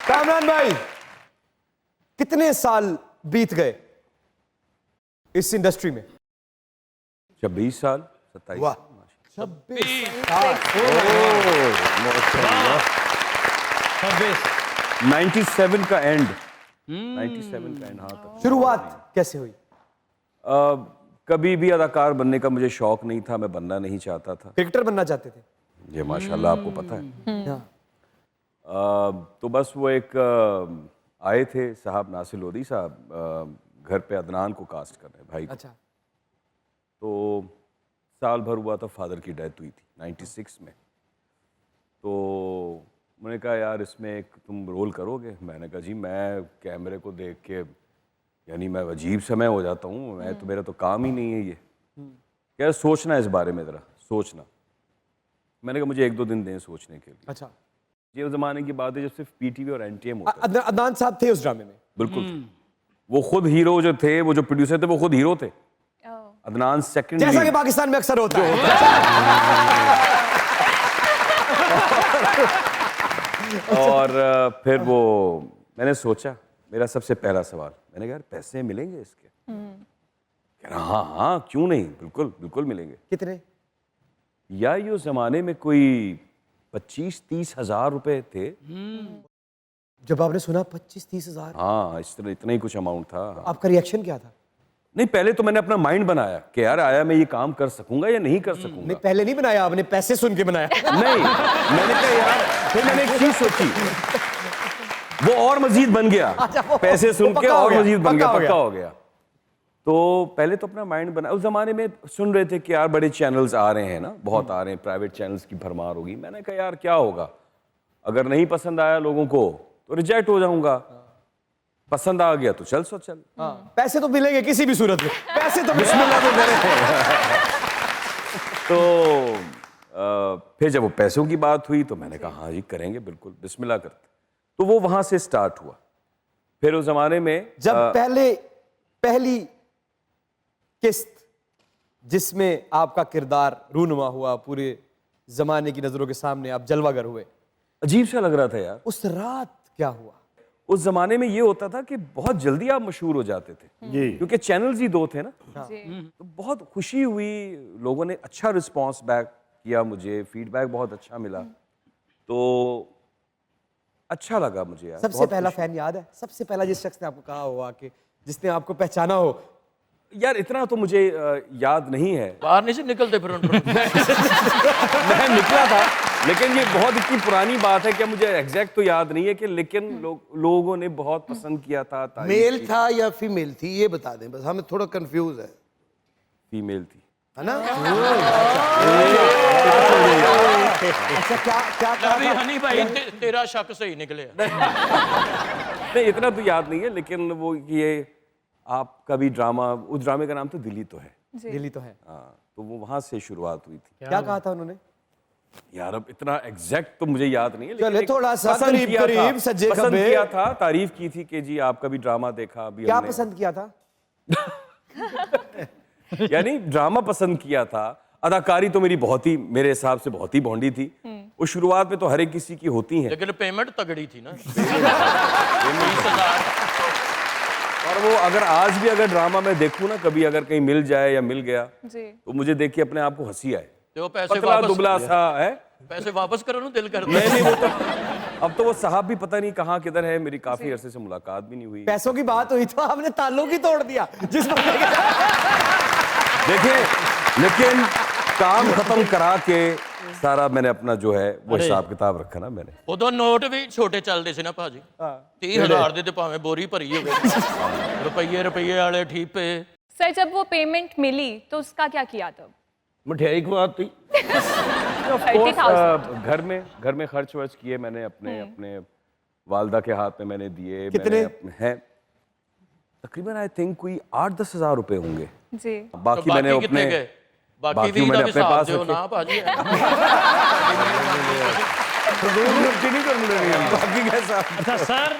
कामरान भाई, कितने साल बीत गए इस इंडस्ट्री में? 26 साल 27 वाह, 97 का एंड 97 का एंड। हाँ तक शुरुआत कैसे हुई? कभी भी अदाकार बनने का मुझे शौक नहीं था, मैं बनना नहीं चाहता था। क्रिकेटर बनना चाहते थे? ये माशाल्लाह आपको पता है। हाँ। तो बस वो एक आए थे साहब नासिर लोधी साहब घर पे अदनान को कास्ट कर रहे भाई को। अच्छा। तो साल भर हुआ था, फादर की डेथ हुई थी 96 में। तो मैंने कहा यार इसमें एक तुम रोल करोगे? मैंने कहा जी मैं कैमरे को देख के यानी मैं अजीब समय हो जाता हूँ, मैं तो मेरा तो काम ही नहीं है ये। यार सोचना इस बारे में ज़रा सोचना। मैंने कहा मुझे 1-2 दिन दें सोचने के लिए। अच्छा। ये उस ज़माने की बात है जब सिर्फ पीटीवी और एनटीएम होता था। अदनान साहब थे उस ड्रामे में? बिल्कुल थे। वो खुद हीरो जो थे, वो जो प्रोड्यूसर थे वो खुद हीरो थे। अदनान सेकंड, जैसा कि पाकिस्तान में अक्सर होता है। और फिर वो मैंने सोचा, मेरा सबसे पहला सवाल, मैंने कहा यार पैसे मिलेंगे इसके? कह रहा हाँ हाँ क्यों नहीं, बिल्कुल बिल्कुल मिलेंगे। कितने? यार ये उस जमाने में कोई 25-30 हज़ार रुपए थे। जब आपने सुना 25-30 हजार, हाँ इस तरह इतना ही कुछ अमाउंट था। आपका रिएक्शन क्या था? नहीं पहले तो मैंने अपना माइंड बनाया कि यार आया मैं ये काम कर सकूंगा या नहीं कर सकूंगा। नहीं पहले नहीं बनाया आपने, पैसे सुन के बनाया। नहीं मैंने कहा यार, फिर मैंने एक चीज सोची, वो और मजीद बन गया। पैसे सुन के और मजीद बन गया, पक्का हो गया। तो पहले तो अपना माइंड बना। उस जमाने में सुन रहे थे कि यार बड़े चैनल्स आ रहे हैं ना, बहुत आ रहे हैं, प्राइवेट चैनल्स की भरमार होगी। मैंने कहा यार क्या होगा, अगर नहीं पसंद आया लोगों को तो रिजेक्ट हो जाऊंगा, पसंद आ गया तो चल सो चल। पैसे तो मिलेंगे किसी भी सूरत में, पैसे तो बिस्मिल्लाह तो करे। तो फिर जब वो पैसों की बात हुई तो मैंने कहा हाँ जी करेंगे बिल्कुल, बिस्मिल्लाह करते। तो वो वहां से स्टार्ट हुआ। फिर उस जमाने में जब पहली किस्त जिसमें आपका किरदार रूनुमा हुआ, पूरे जमाने की नजरों के सामने आप जलवागर हुए, अजीब सा लग रहा था यार। उस रात क्या हुआ? उस जमाने में ये होता था कि बहुत जल्दी आप मशहूर हो जाते थे क्योंकि चैनल्स ही 2 थे ना। तो बहुत खुशी हुई, लोगों ने अच्छा रिस्पांस बैक किया, मुझे फीडबैक बहुत अच्छा मिला, तो अच्छा लगा मुझे यार। सबसे पहला फैन याद है? सबसे पहला जिस शख्स ने आपको कहा हुआ कि जिसने आपको पहचाना हो? यार इतना तो मुझे याद नहीं है। बाहर नहीं से निकलते फिर मैं निकला था, लेकिन ये बहुत इतनी पुरानी बात है कि मुझे एग्जैक्ट तो याद नहीं है कि, लेकिन लोगों ने बहुत पसंद किया था। मेल था या फीमेल थी ये बता दें, बस हमें थोड़ा कंफ्यूज है। फीमेल थी, है ना? अच्छा क्या अभी हनी भाई तेरा शक सही निकले। नहीं इतना तो याद नहीं है, लेकिन वो ये आपका भी ड्रामा, उस ड्रामे का नाम तो दिल्ली तो है। दिल्ली तो है। हाँ, तो वो वहां से शुरुआत हुई थी। क्या कहा था उन्होंने? यार अब इतना एग्जैक्ट तो मुझे याद नहीं है, लेकिन चले थोड़ा सा करीब सज्जे पसंद खब्बे। किया था, तारीफ की थी कि जी आपका भी ड्रामा देखा अभी क्या हमने। पसंद किया था? यानी ड्रामा पसंद किया था। अदाकारी तो मेरी बहुत ही, मेरे हिसाब से बहुत ही भोंडी थी। उस शुरुआत में तो हर एक किसी की होती है, लेकिन पेमेंट तगड़ी थी ना। 20,000। और वो अगर आज भी अगर ड्रामा में देखूं ना, कभी अगर कहीं मिल जाए या मिल गया तो मुझे देख के अपने आप को हंसी आए। तो पैसे पतला वापस, दुबला सा है। पैसे वापस करो ना, दिल करता नहीं वो तो अब तो वो साहब भी पता नहीं कहाँ किधर है, मेरी काफी अरसे से मुलाकात भी नहीं हुई। पैसों की बात हुई तो आपने ताल्लुक ही तोड़ दिया जिस बंदे के। देखिए लेकिन काम खत्म करा के सारा मैंने अपना जो है वो हिसाब किताब रखा ना मैंने। उदो नोट भी छोटे चलते थे ना भाजी। 30,000 दे भावे बोरी भरी हो रुपये वाले ठीक पे। सर जब वो पेमेंट मिली तो उसका क्या किया तब? मिठाई खवाती। घर में खर्च वर्च किए मैंने, अपने वालदा के हाथ में मैंने दिए। कितने? हैं तकरीबन आई थिंक कोई 8-10 हज़ार रुपए होंगे जी। बाकी मैंने कितने अपने गए? बाकी बाकी भी मैंने अपने पास दो रखे। ना भाजी। बाकी कैसा? अच्छा सर,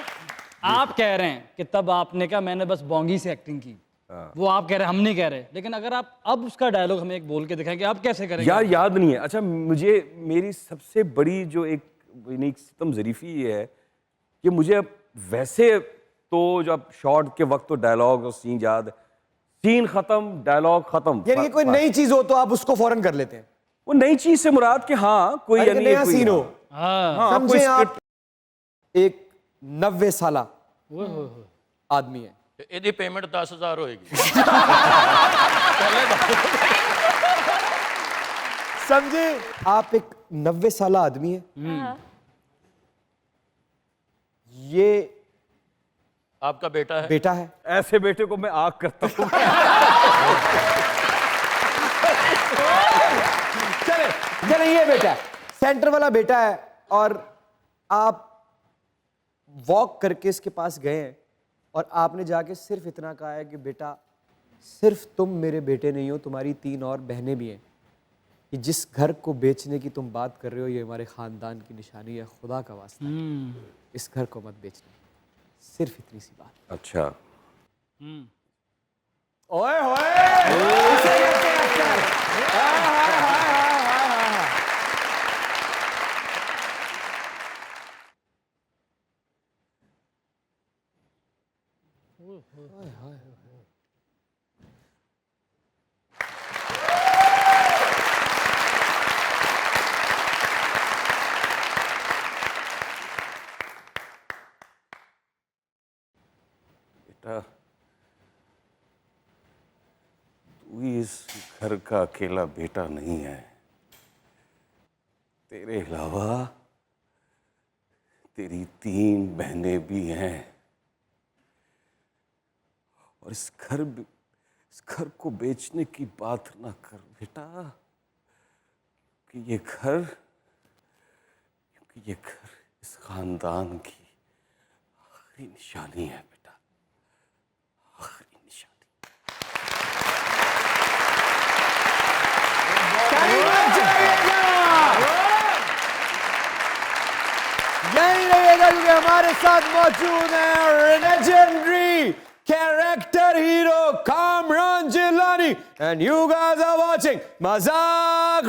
आप कह रहे हैं कि तब आपने कहा मैंने बस बोंगी से एक्टिंग की, वो आप कह रहे हैं, हम नहीं कह रहे, लेकिन अगर आप अब उसका डायलॉग हमें एक बोल के दिखाएंगे आप कैसे करेंगे? यार याद नहीं है। अच्छा मुझे मेरी सबसे बड़ी जो एक सितम ज़रीफ़ी ये है कि मुझे वैसे तो जब शॉट के वक्त तो डायलॉग और सीन याद है, सीन खत्म डायलॉग खत्म। यानी कि कोई नई चीज हो तो आप उसको फौरन कर लेते हैं। वो नई चीज से मुराद कि हाँ कोई अरे कि यानी नया कोई- सीन हो, हाँ समझे कोई आप, script- एक 90 साला आदमी है, ਇਹਦੀ ਪੇਮੈਂਟ 10,000 ਹੋਏਗੀ। समझे आप, एक 90 साला आदमी है, ये आपका बेटा है। बेटा है, ऐसे बेटे को मैं आग करता हूँ। चले चले, ये बेटा है, सेंटर वाला बेटा है, और आप वॉक करके इसके पास गए हैं और आपने जाके सिर्फ इतना कहा है कि बेटा सिर्फ तुम मेरे बेटे नहीं हो, तुम्हारी 3 और बहनें भी हैं, कि जिस घर को बेचने की तुम बात कर रहे हो ये हमारे खानदान की निशानी है, खुदा का वास्ता इस घर को मत बेचना, सिर्फ इतनी सी बात। अच्छा ओए होए, इसे कहते हैं अक्सर। हाय, हाय, हाय, हाय, हाय, हाय। बेटा तू इस घर का अकेला बेटा नहीं है, तेरे अलावा तेरी 3 बहनें भी हैं, और इस घर को बेचने की बात ना कर बेटा, क्योंकि ये घर इस खानदान की आखिरी निशानी है बेटा, आखिरी निशानी। यही रहेगा क्योंकि हमारे साथ मौजूद है legendary character hero Kamran Jilani, and you guys are watching मजाक।